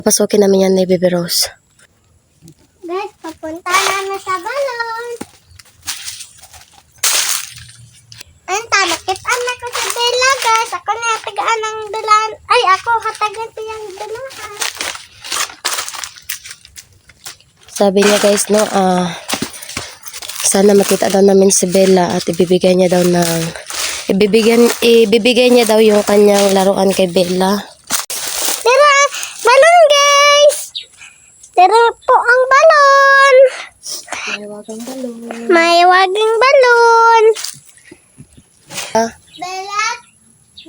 Pasukin namin yan ni Baby Rose. Guys, papunta na sa balon. Anta, nakitaan ako sa Bella, guys. Ako na hatagaan ng dalan. Ay, ako hatagan ko yung dalahan. Sabi niya guys, no, sana makita daw namin si Bella at ibibigay niya daw yung kanyang laruan kay Bella. Tara, balon, guys. Tara po ang balon. Mahiwagang balon. Mahiwagang balon. Bella,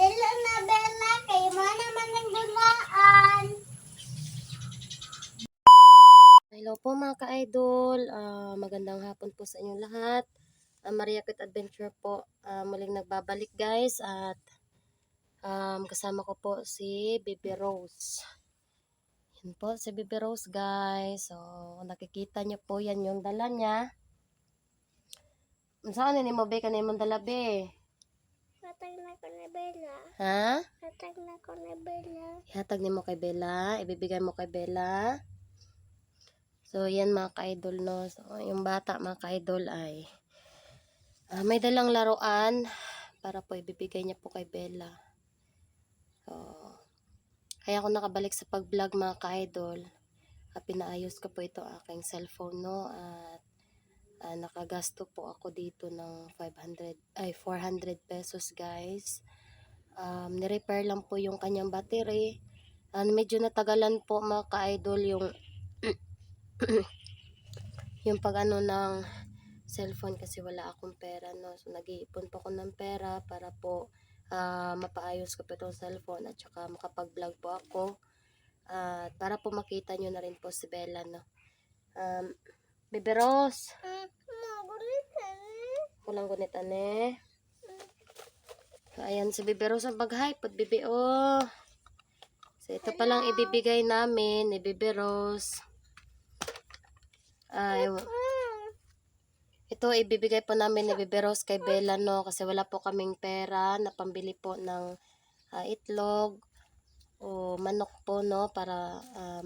dala na Bella. Kayo mo naman ang dulaan. Hello po mga ka-idol. Magandang hapon po sa inyong lahat. Maria Kit Adventure po. Muling nagbabalik guys at kasama ko po si Baby Rose. Yan po si Baby Rose guys. So nakikita niyo po yan yung dala niya. Saan ni mo be kanay mong dala be? Hatag na ko na Bella. Ha? Hatag na ko na Bella. Ihatag ni mo kay Bella. Ibibigay mo kay Bella. So, yan mga ka-idol, no. So, yung bata mga ka-idol ay may dalang laruan para po ibibigay niya po kay Bella. So, kaya ako nakabalik sa pag-vlog mga ka-idol. Pinaayos ko po ito aking cellphone, no. At nakagasto po ako dito ng 400 pesos guys. Ni-repair lang po yung kanyang battery. Medyo natagalan po mga ka-idol yung pag ng cellphone kasi wala akong pera, no. So nag-iipon po ako ng pera para po mapaayos ko po itong cellphone at saka makapag-vlog po ako at para po makita nyo na rin po si Bella, no. Baby Rose, kulang gunit ane. So ayan si Baby Rose ang pag-hype pod Bibi, oh. So ito palang ibibigay namin ni Baby Rose. Ito ibibigay po namin ni Baby Rose kay Bella, no, kasi wala po kaming pera na pambili po ng itlog o manok po, no, para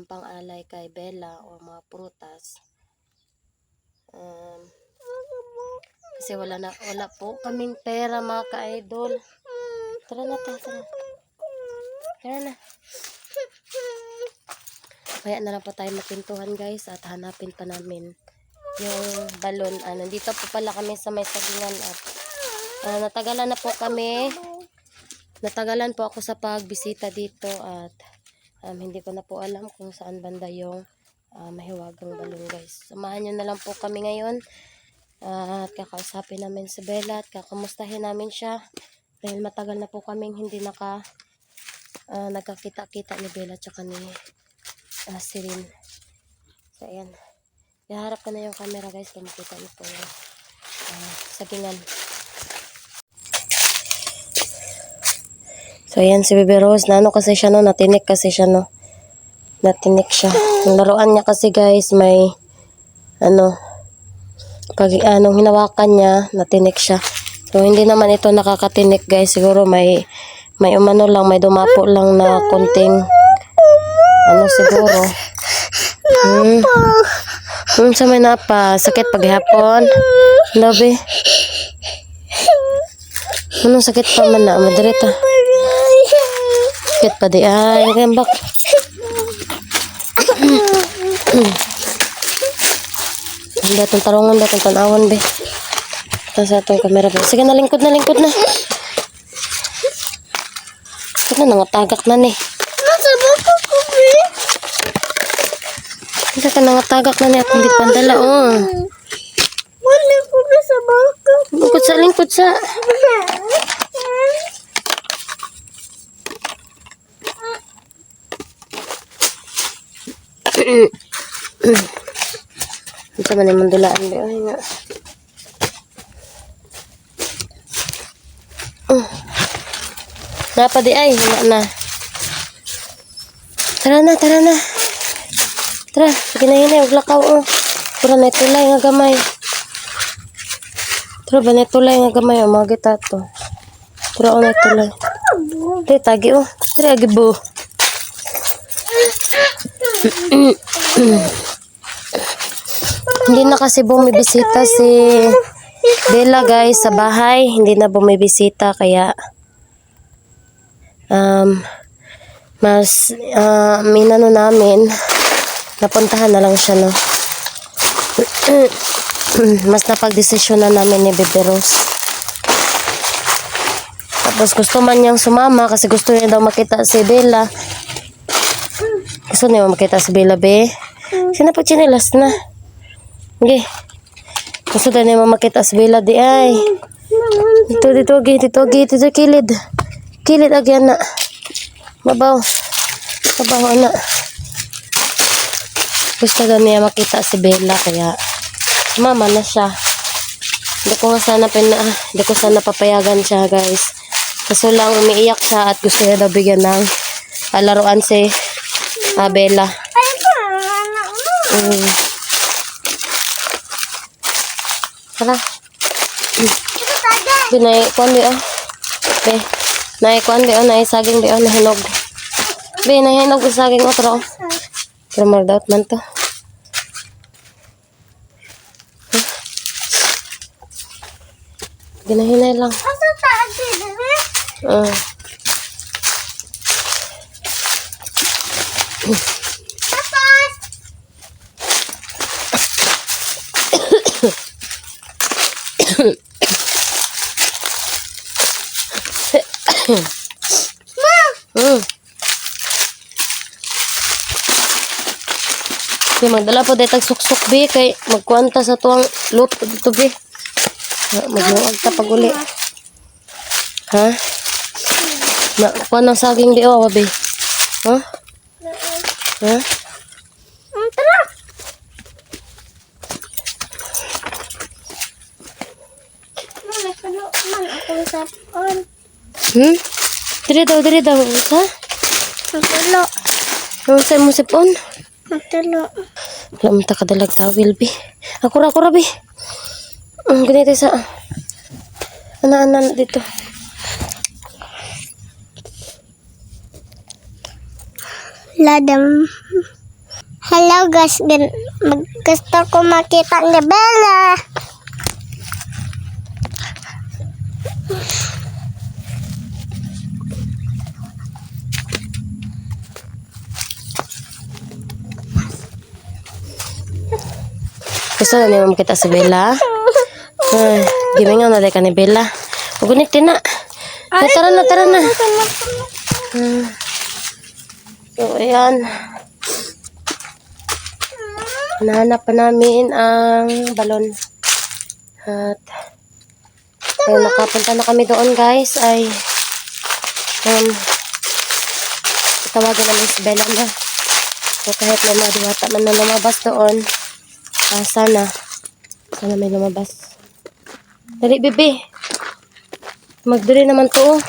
pang-alay kay Bella o mga prutas. Kasi wala po kaming pera mga ka-idol. Tara na. Kaya na lang po tayo magpintuhan guys at hanapin pa namin yung balon. Nandito po pala kami sa may sagingan at natagalan po ako sa pagbisita dito at hindi ko na po alam kung saan banda yung mahiwagang balon guys. Samahan nyo na lang po kami ngayon at kakausapin namin si Bella at kakamustahin namin siya dahil matagal na po kaming hindi nagkakita-kita ni Bella tsaka ni Sirin. So ayan, iharap ko na yung camera guys kung makita niyo po yung sagingan. So ayan si Baby Rose, kasi siya, no, natinik siya. Yung laruan niya kasi guys may pag hinawakan niya natinik siya. So hindi naman ito nakakatinik guys, siguro may may dumapo lang na konting siguro. Sa may napa, sakit paghapon. Labi. Sakit pa man na, madirita. Sakit pa di ay, gambak. Datong tarungan, datong tanawan be. Sa atong kamera be. Sige na, lingkod na. Ito na, nangatagak na ni. Hindi ka nangatagak na ni akong gipandala, oh. Wala ko na sa baka. Lingkod sa. Ito man yung mandulaan, be. Ay nga. Napa di ay, wala na. Tara na. Tara, sige na yun, huwag lakaw, oh. Tara na itulay nga gamay. Tara ba na itulay nga gamay, oh, mga gita to. Tara, oh, na itulay. Tara, tagi, oh. Tara, agibo. Hindi na kasi bumibisita si Bella guys sa bahay. Hindi na bumibisita kaya mas minano namin napuntahan na lang siya no. Mas napagdesisyon na namin ni Bebe Rose. Tapos gusto man niyang sumama kasi gusto niya daw makita si Bella. Gusto niya makita si Bella be. Sina po chinelas na. Okay. Gusto daw niya makita si Bella di ay. Dito kilid. Kilid agi na. Mabaw. Mabaw na. Gusto daw niya makita si Bella kaya mama na siya. Hindi ko sana papayagan siya guys. Kaso lang umiiyak siya at gusto niya daw bigyan ng laruan si Bella. Tara. Binay kuan di oh. Be. Nay kuan di oh, nay saging di oh nahinog. Be nahinog sa saging otro. Pero magdaot man to. Ginahinay lang. Kaya magdala po dahil tag-suksok be kay magkwanta sa tuwang lot dito be. Magluwag ka pag uli. Ha? Kuha ng saging di o, be. Ha? Ha? Tara. Diri daw. Ha? Tulo. Ano sa'yo mo sipon? Tulo. Wala mo takadalag tawil, be. Akura, be. Ganito sa ana dito. Ladam. Hello guys, gusto ko makita ni Bella. Gusto na niyo makita si Bella? Gimingaw na ka ni Bella. Ugunit din na. Tara na. So, ayan. Nahanap pa namin ang balon. At ayun, nakapunta na kami doon guys. Ay tawagan namin si Bella na. So, kahit may mga diwata man na lumabas doon, sana may lumabas. Dali, bebe. Magdali naman to, oh.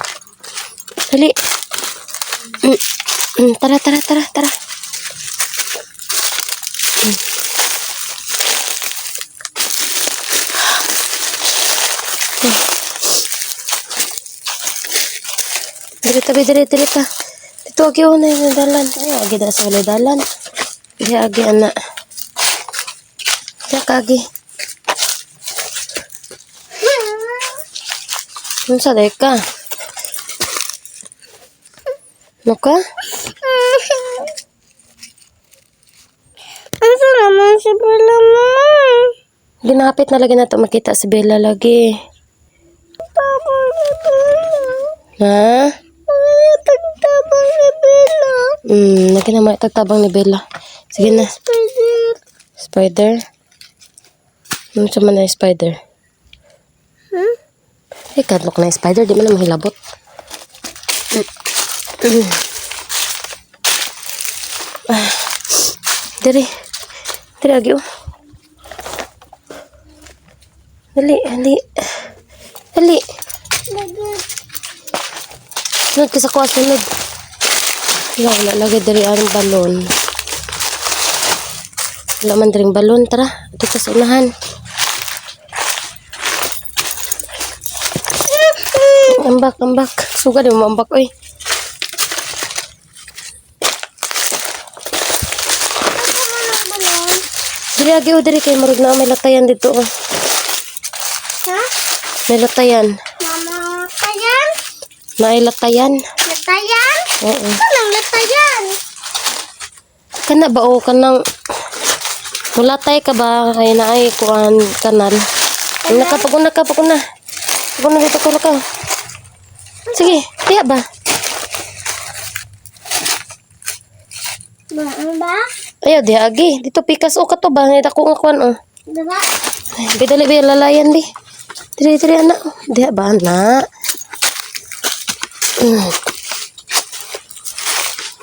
Dali. Tara. Dali ka. Dito, agi, oh, na yung dalan. Ay, agi na sa wala dalan. Agi, anak. Diya ka, agi. Ano sa ka? Ano ka? Asa naman si Bella, Mama? Ginapit na lagi na ito makita si Bella lagi. Tabang si Bella. Ha? Tagtabang si Bella. Lagi na tagtabang ni Bella. Sige na. Spider? Ano sa man na spider? Kadlok na spider, di man na mahilabot. Dali agi, oh. Dali. Sunod ka sa kuha, sunod. Wala, lagay dari ang balon. Wala man daring balon, tara. Dito sa unahan. Ambak. Suga di mo ambak, oy. Diri agi o diri kay murag na may latayan dito. Oh. Ha? May latayan. Mama, latayan? May latayan. Latayan? Oo. Anong latayan? Kana ba o kanang mulatay ka ba kay naay kuan kanal. Nakapaguna ka paguna. Paguna dito ko ka. Sige, tiya ba? Baan ba? Ayaw di agi. Dito pikas o ka to ba? Nita ko nga kuan o. Diba? Bidali ba lalayan di. Diri anak. Di ba na?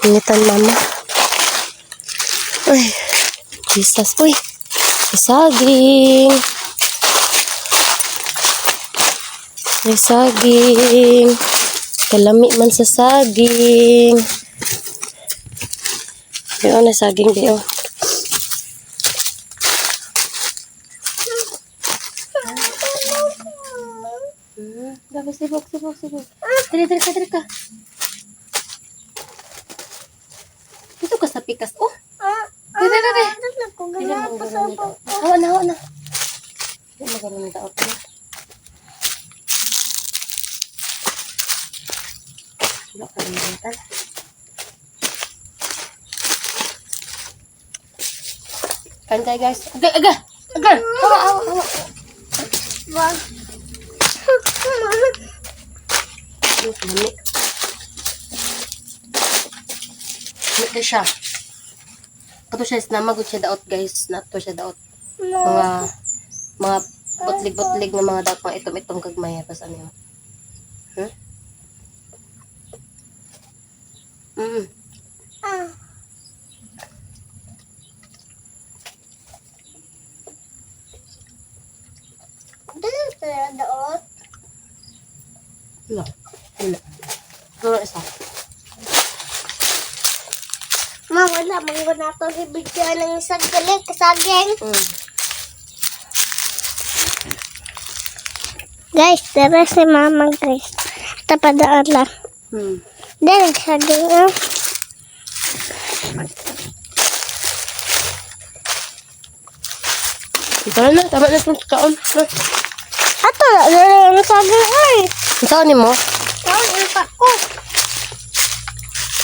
Initan mama. Ay. Jesus uy. Saging. May saging. Kalami man sa saging. Biyo na saging biyo. Dapat sibuk. Diri ka. Dito ka sa pikas. Oh. Bebe. Hawa na. Hindi magaroon na daot na. Wala ka rin natin. Kain tayo guys. Aga! Hawa. Wag. Lami. Ito siya. Ito siya is namagod siya daot guys. Nato siya daot. Mga butlig na mga daot. Mga itom-itom kagmaya. Tapos ano yun? Dito tayo daot. Wala. Wala isa. Wala. Manggo na ito. Ibigyan ng isang galing. Kasaging. Guys, tara si mama guys. Ito pa daan lang. Dahil nagsaging ah. Tama na itong kaon. Ato na nagsaging ay. Ang kaon ni mo? Kaon yung ko.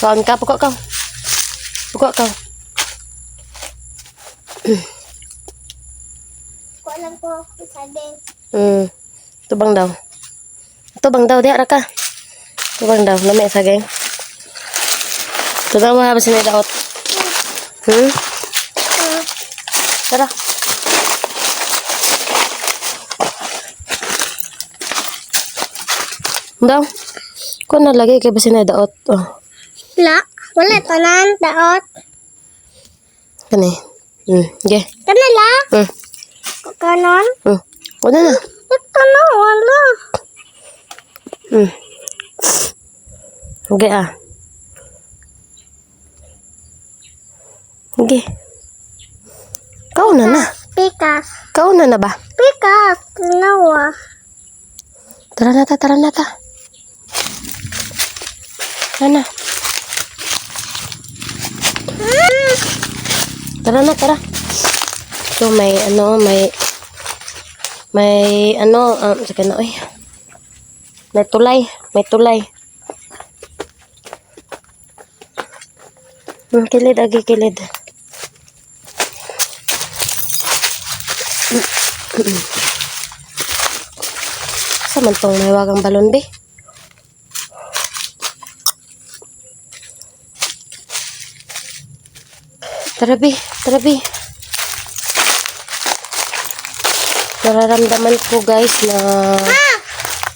Kaon ka, puka ka. Ko lang po saging. Tubang daw. Di ara ka. Tubang daw, lami saging. Tubang mo habang sinidaot. Tara. Daw. Ko na lagi kay basin na daot. Oh. Wala tanan daot. Kani. Ge. Kanala. Kanon. Wala na. Ito na wala. Ge ah. Ge. Kau na. Pikas. Kau na ba? Pikas. Nawa. Tara na ta. Tara na. So may saka na oy. May tulay. Kilid. Saman tong may wagang balon be. Tara be. Nararamdaman ko guys na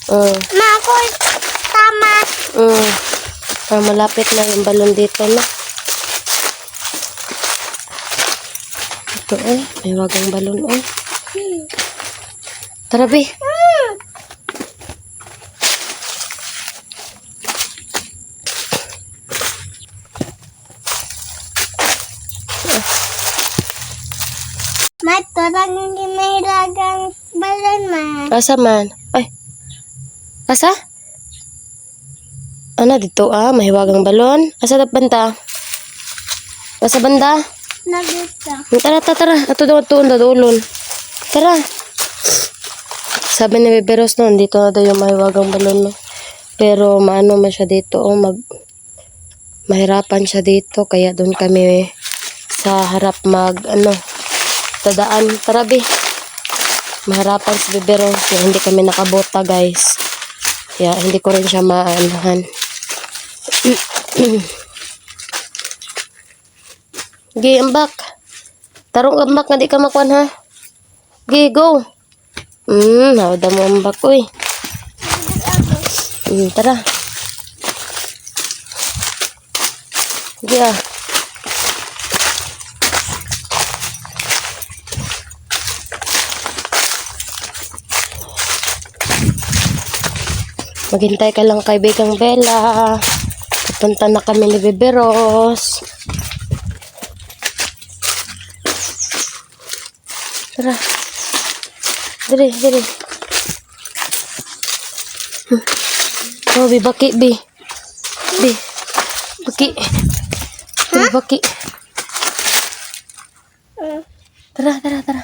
Ma, ako tama. malapit na yung balon dito na. Ito may wagang balon Tara be. Maturang hindi may lagang balon man. Asa man? Ay. Asa? Ano dito mahiwagang balon? Asa na banda? Asa banda? Nagita. Tara, tara, tara. Ato daw tuon dadulon. Tara. Sabi ni Bebe Rose noon, dito na daw yung mahiwagang balon, no? Pero maano man siya dito, oh, mahirapan siya dito. Kaya doon kami sa harap tadaan. Tara, Be. Mahirapan si Bebe Rose. Kaya hindi kami nakabota, guys. Kaya hindi ko rin siya maanahan. Gi, ambak. Tarong ambak nga di ka makuan, ha? Gi, go. Hawda mo ambak, uy. Tara. Gi, ah. Maghintay ka lang kay Bigang Bella. Pupunta na kami ni Bebe Rose. Tara. Diri, diri. Oh, Bi, baki, Bi. Bi. Baki. Bi, baki. Tara, tara, tara.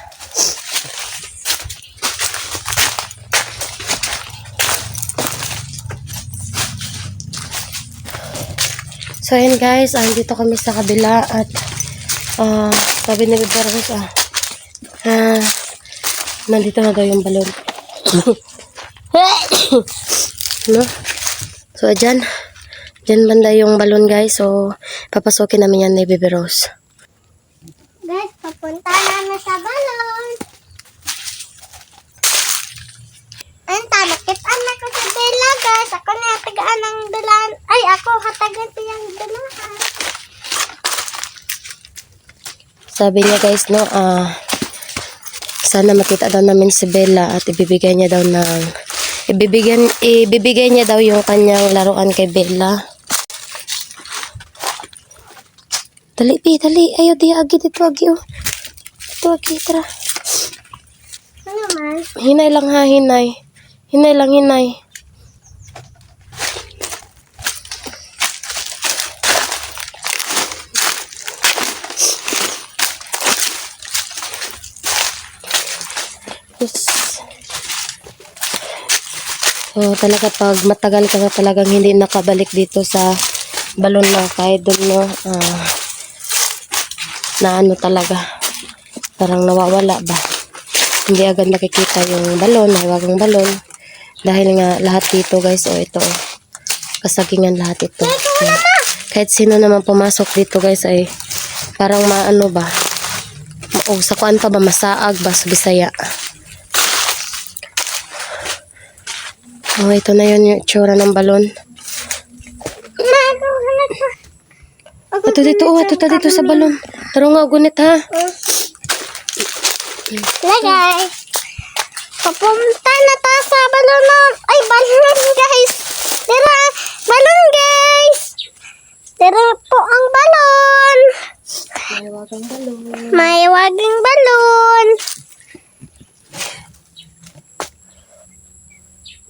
So, ayan guys, dito kami sa kabila at sabi ni Bebe Rose, nandito na daw yung balon. No? So, dyan banda yung balon guys. So, papasukin namin yan ni Bebe Rose. Guys, papunta na sa balon. Ang tamakit anak ko sa Bella, guys. Ako na hatagaan ng dalan. Ay, ako hatagan ko yung dalahan. Sabi niya guys, no, sana makita daw namin si Bella at ibibigay niya daw yung kanyang laruan kay Bella. Dali, Bi, dali. Ayaw, di, agi, dito, agi, oh. Dito, agi, tara. Ano man? Hinay lang, ha, hinay. Hinay lang, hinay. Yes. So, talaga pag matagal ka na talagang hindi nakabalik dito sa balon na kahit doon, no, na ano talaga, parang nawawala ba. Hindi agad nakikita yung balon, hiwagang balon. Dahil nga lahat dito guys, ito, kasagingan lahat ito. So, kahit sino naman pumasok dito guys ay parang maano ba, sa kuan pa ba, masaag ba sa Bisaya. Oh, ito na yun yung itsura ng balon. Ato dito, ato dito sa balon. Taro nga, gunit ha. Lagay. Papunta na tayo sa balon. Ay, balon guys. Tira, balon guys. Tira po ang balon. Mahiwagang balon. Mahiwagang balon.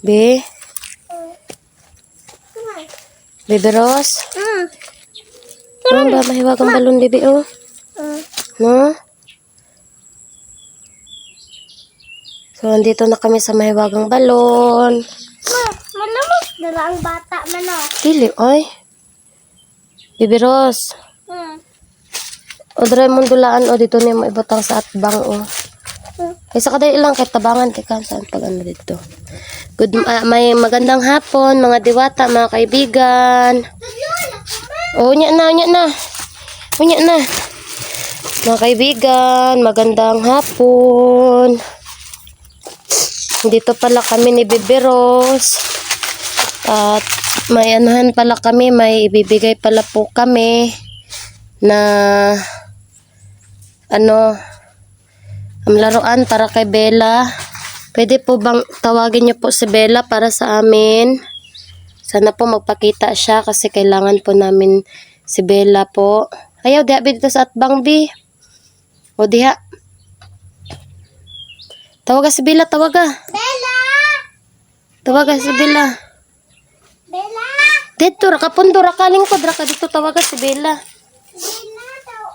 Be? Bebe Rose? Ano ba mahiwagang balon, Bebe, oh? No? So, andito na kami sa mahiwagang balon. Malamok dala ang bata man o. Dili, ay. Bebe Rose. O, dre mong dulaan, o, dito na mo ibutang sa atbang, o. Kaysa kadali lang, kahit tabangan, teka, saan pag ano dito. May magandang hapon, mga diwata, mga kaibigan. O, unya na. Unya na. Mga kaibigan, magandang hapon. Dito pala kami ni Bebe Rose. At may anuhan pala kami, may ibibigay pala po kami na ang laruan para kay Bella. Pwede po bang tawagin niyo po si Bella para sa amin? Sana po magpakita siya kasi kailangan po namin si Bella po. Ayaw, diha dito sa atbang, Bi. O, diha. Tawaga si Bella, tawaga. Bella! Tawaga si Bella. Bella! Dito, rakapundo, rakalingkod, raka dito, tawaga si Bella. Bella daw.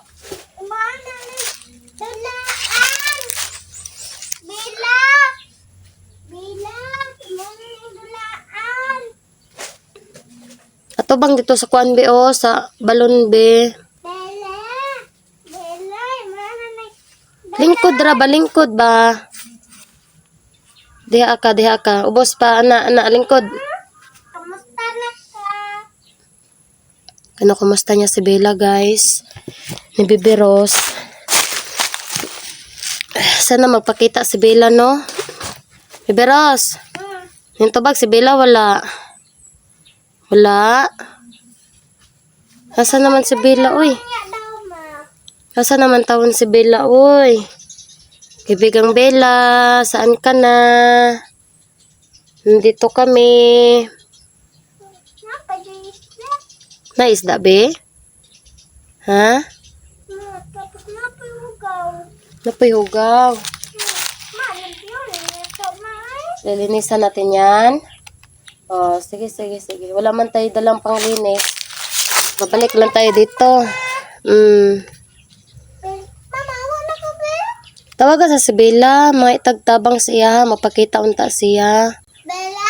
Ma? Atubang dito sa kuan be o sa balon be. Bella. Bella, mana na. Lingkod ra ba lingkod ba? Diha ka. Ubos pa ana lingkod. Kamusta na ka? Ano kumusta niya si Bella, guys? Ni Bibi Rose. Sana magpakita si Bella, no? Bibi Rose. Yung tubag si Bella wala. Wala. Asa naman si Bella, uy? Kaya daw, ma. Asa naman tawon si Bella, uy? Kaibigang Bella, saan ka na? Nandito kami. Napajuisla. Naisda, be? Ha? Tapos napalugaw. Napoy hugaw. Malam yun. Ito, ma. Lilinisan natin yan. Oh, sige. Wala man tayo dalang panglinis. Babalik lang tayo dito. Mama, wala ka ba? Tawagan sa si Bella, mga itagtabang siya, mapakita unta siya. Bella,